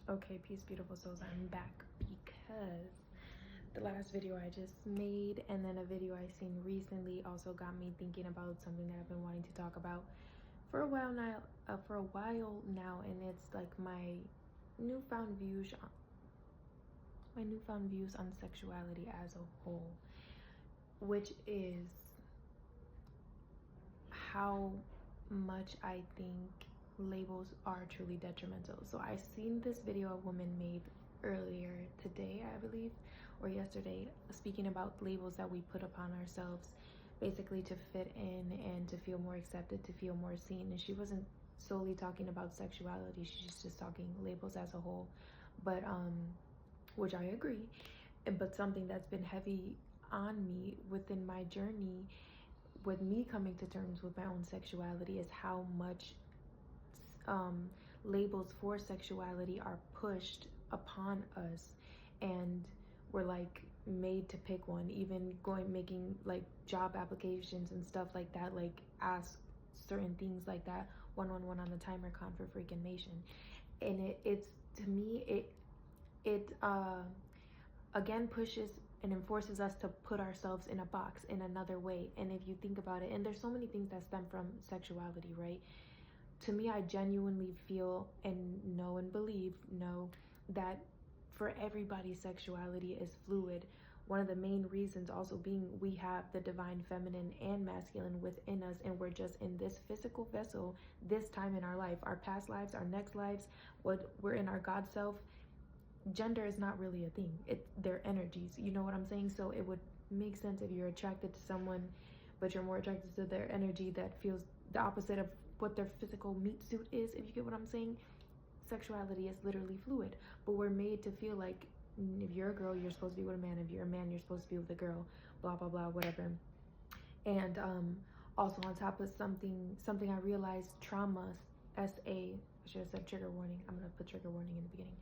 Okay, peace, beautiful souls. I'm back because the last video I just made and then a video I seen recently also got me thinking about something that I've been wanting to talk about for a while now. And it's like my newfound views on sexuality as a whole, which is how much I think labels are truly detrimental. So I seen this video a woman made earlier today, I believe, or yesterday, speaking about labels that we put upon ourselves, basically to fit in and to feel more accepted, to feel more seen. And she wasn't solely talking about sexuality, she's just talking labels as a whole. But which I agree, but something that's been heavy on me within my journey with me coming to terms with my own sexuality is how much labels for sexuality are pushed upon us, and we're like made to pick one, even making like job applications and stuff like that, like ask certain things like that, 111 on the timer, con for freaking nation. And it's to me, it again pushes and enforces us to put ourselves in a box in another way. And if you think about it, and there's so many things that stem from sexuality, right? To me, I genuinely feel and know and know that for everybody, sexuality is fluid. One of the main reasons also being we have the divine feminine and masculine within us, and we're just in this physical vessel this time in our life. Our past lives, our next lives, what we're in our God self, gender is not really a thing. They're energies, you know what I'm saying? So it would make sense if you're attracted to someone, but you're more attracted to their energy that feels the opposite of what their physical meat suit is, if you get what I'm saying. Sexuality is literally fluid, but we're made to feel like if you're a girl, you're supposed to be with a man. If you're a man, you're supposed to be with a girl, blah blah blah, whatever. And also on top of something I realized, trauma, SA, I should have said trigger warning, I'm gonna put trigger warning in the beginning.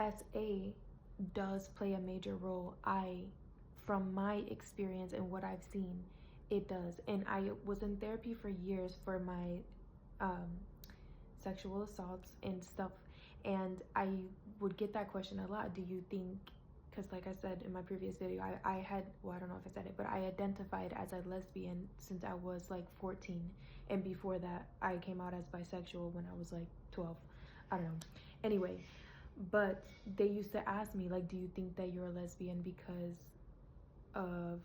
SA does play a major role. From my experience and what I've seen, it does. And I was in therapy for years for my sexual assaults and stuff, and I would get that question a lot. Do you think, because like I said in my previous video, I had, well, I don't know if I said it, but I identified as a lesbian since I was like 14, and before that I came out as bisexual when I was like 12. I don't know, anyway. But they used to ask me, like, do you think that you're a lesbian because of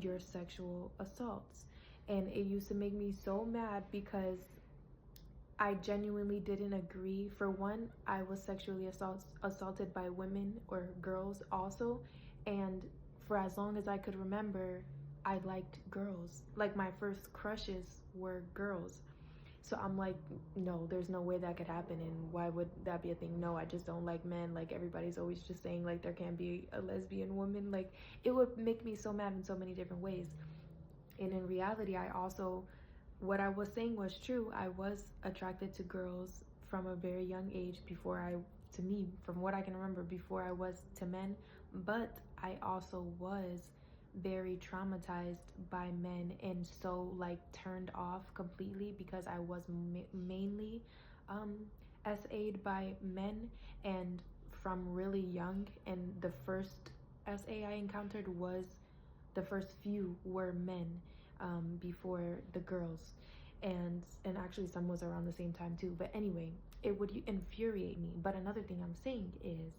your sexual assaults? And it used to make me so mad because I genuinely didn't agree. For one, I was sexually assaulted by women or girls also, and for as long as I could remember, I liked girls. Like, my first crushes were girls. So I'm like, no, there's no way that could happen, and why would that be a thing? No, I just don't like men. Like, everybody's always just saying like there can't be a lesbian woman. Like, it would make me so mad in so many different ways. And in reality, I also, what I was saying was true. I was attracted to girls from a very young age, to me, from what I can remember, before I was to men. But I also was very traumatized by men, and so like turned off completely because I was mainly SA'd by men, and from really young. And the first SA I encountered was, the first few were men, before the girls, and actually some was around the same time too. But anyway, it would infuriate me. But another thing I'm saying is,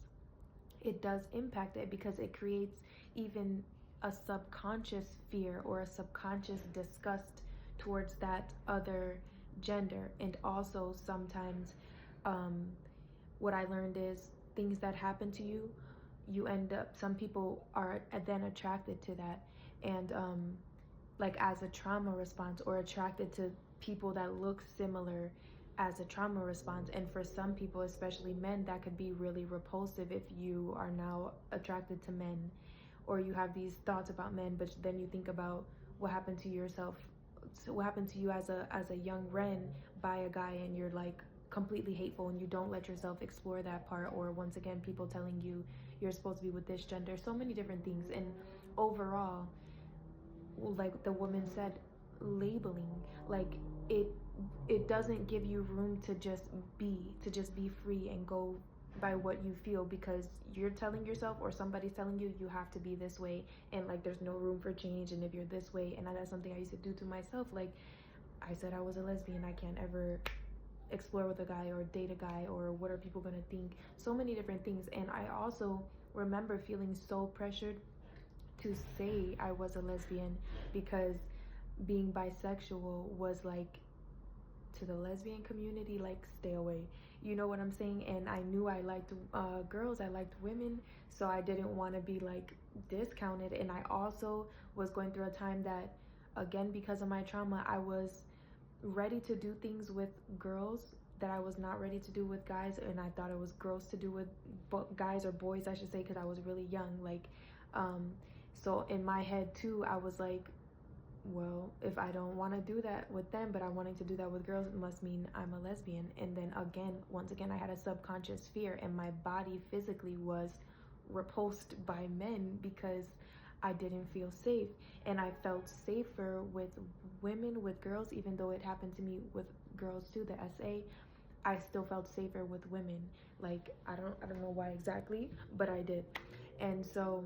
it does impact it because it creates even a subconscious fear or a subconscious disgust towards that other gender. And also sometimes what I learned is, things that happen to you, you end up, some people are then attracted to that, and like as a trauma response, or attracted to people that look similar as a trauma response. And for some people, especially men, that could be really repulsive if you are now attracted to men, or you have these thoughts about men, but then you think about what happened to yourself, so what happened to you as a young Ren by a guy, and you're like completely hateful, and you don't let yourself explore that part. Or once again, people telling you you're supposed to be with this gender, so many different things. And overall, like the woman said, labeling, like it doesn't give you room to just be free and go by what you feel, because you're telling yourself or somebody's telling you you have to be this way, and like there's no room for change, and if you're this way, and that's something I used to do to myself. Like, I said I was a lesbian, I can't ever explore with a guy or date a guy, or what are people gonna think, so many different things. And I also remember feeling so pressured to say I was a lesbian, because being bisexual was like, to the lesbian community, like, stay away, you know what I'm saying? And I knew I liked girls, I liked women, so I didn't want to be like discounted. And I also was going through a time that, again, because of my trauma, I was ready to do things with girls that I was not ready to do with guys, and I thought it was gross to do with guys, or boys I should say, because I was really young. Like, um so in my head too, I was like, well, if I don't want to do that with them, but I'm wanting to do that with girls, it must mean I'm a lesbian. And then again, once again, I had a subconscious fear, and my body physically was repulsed by men because I didn't feel safe. And I felt safer with women, with girls, even though it happened to me with girls too, the SA. I still felt safer with women. Like, I don't know why exactly, but I did. And so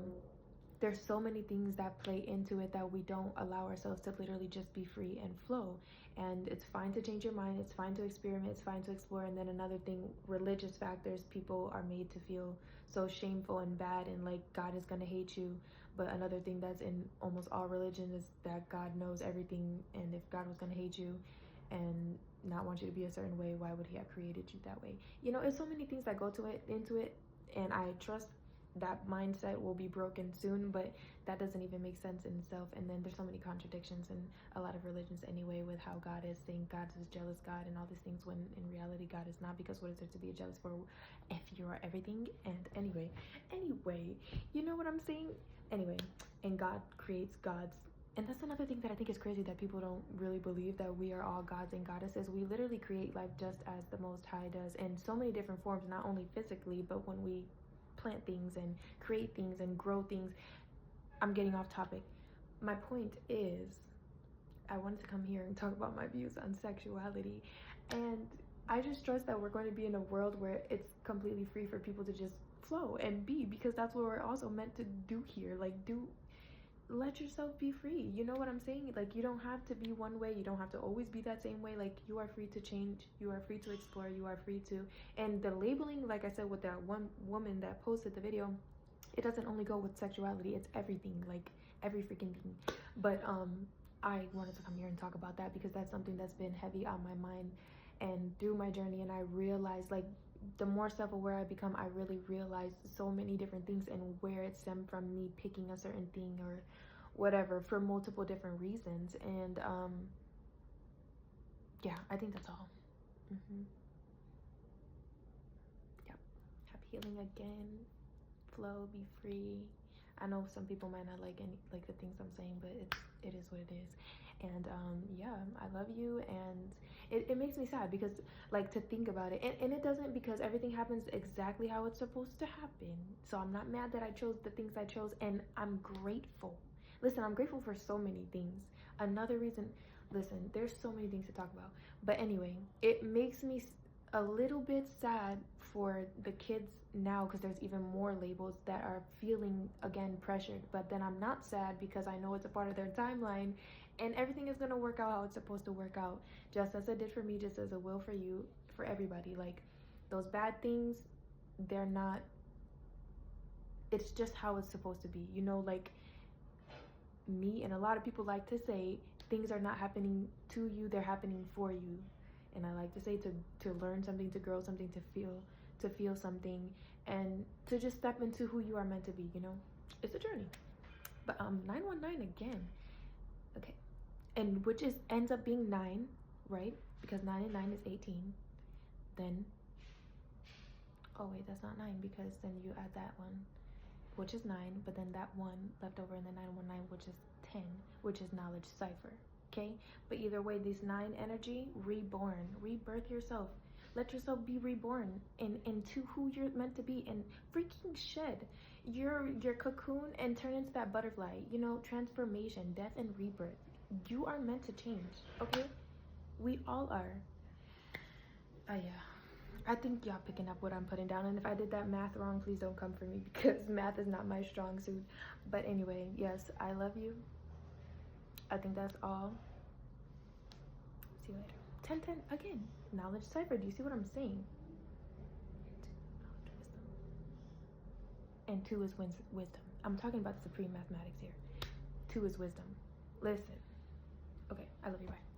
there's so many things that play into it that we don't allow ourselves to literally just be free and flow. And it's fine to change your mind, it's fine to experiment, it's fine to explore. And then another thing, religious factors, people are made to feel so shameful and bad, and like God is going to hate you. But another thing that's in almost all religion is that God knows everything, and if God was going to hate you and not want you to be a certain way, why would he have created you that way? You know, it's so many things that go to it into it. And I trust that mindset will be broken soon, but that doesn't even make sense in itself. And then there's so many contradictions in a lot of religions anyway, with how God is saying God is a jealous God and all these things, when in reality God is not, because what is there to be jealous for if you are everything? And anyway, you know what I'm saying? Anyway, and God creates gods. And that's another thing that I think is crazy, that people don't really believe that we are all gods and goddesses. We literally create life just as the Most High does, in so many different forms, not only physically, but when we plant things and create things and grow things. I'm getting off topic. My point is, I wanted to come here and talk about my views on sexuality. And I just trust that we're going to be in a world where it's completely free for people to just flow and be, because that's what we're also meant to do here. Like, let yourself be free, you know what I'm saying? Like, you don't have to be one way, you don't have to always be that same way. Like, you are free to change, you are free to explore, you are free to. And the labeling, like I said, with that one woman that posted the video, it doesn't only go with sexuality, it's everything, like every freaking thing. But I wanted to come here and talk about that, because that's something that's been heavy on my mind and through my journey. And I realized, like, the more self-aware I become, I really realize so many different things, and where it stemmed from, me picking a certain thing or whatever for multiple different reasons. And yeah, I think that's all. Yep. Happy healing again. Flow, be free. I know some people might not like the things I'm saying, but it is what it is. And yeah, I love you. And it makes me sad, because, like, to think about it, and it doesn't, because everything happens exactly how it's supposed to happen. So I'm not mad that I chose the things I chose, and I'm grateful. Listen, I'm grateful for so many things. Another reason, listen, there's so many things to talk about, but anyway, it makes me a little bit sad for the kids now, because there's even more labels that are feeling, again, pressured. But then I'm not sad, because I know it's a part of their timeline, and everything is going to work out how it's supposed to work out, just as it did for me, just as it will for you, for everybody. Like, those bad things, they're not, it's just how it's supposed to be, you know? Like, me and a lot of people like to say, things are not happening to you, they're happening for you. And I like to say, to learn something, to grow something, to feel something, and to just step into who you are meant to be, you know? It's a journey. But 919 again. Okay. And which is ends up being 9, right? Because 9 and 9 is 18. Then, oh wait, that's not 9, because then you add that one, which is 9, but then that 1 left over in the 919, which is 10, which is knowledge cipher. Okay? But either way, this 9 energy, reborn, rebirth yourself. Let yourself be reborn into who you're meant to be, and freaking shed your cocoon and turn into that butterfly. You know, transformation, death and rebirth. You are meant to change, okay? We all are. Yeah. I think y'all picking up what I'm putting down, and if I did that math wrong, please don't come for me because math is not my strong suit. But anyway, yes, I love you. I think that's all. See you later. 10 10 again. Knowledge cipher. Do you see what I'm saying? And 2 is wisdom. I'm talking about the supreme mathematics here. 2 is wisdom. Listen. Okay, I love you. Bye.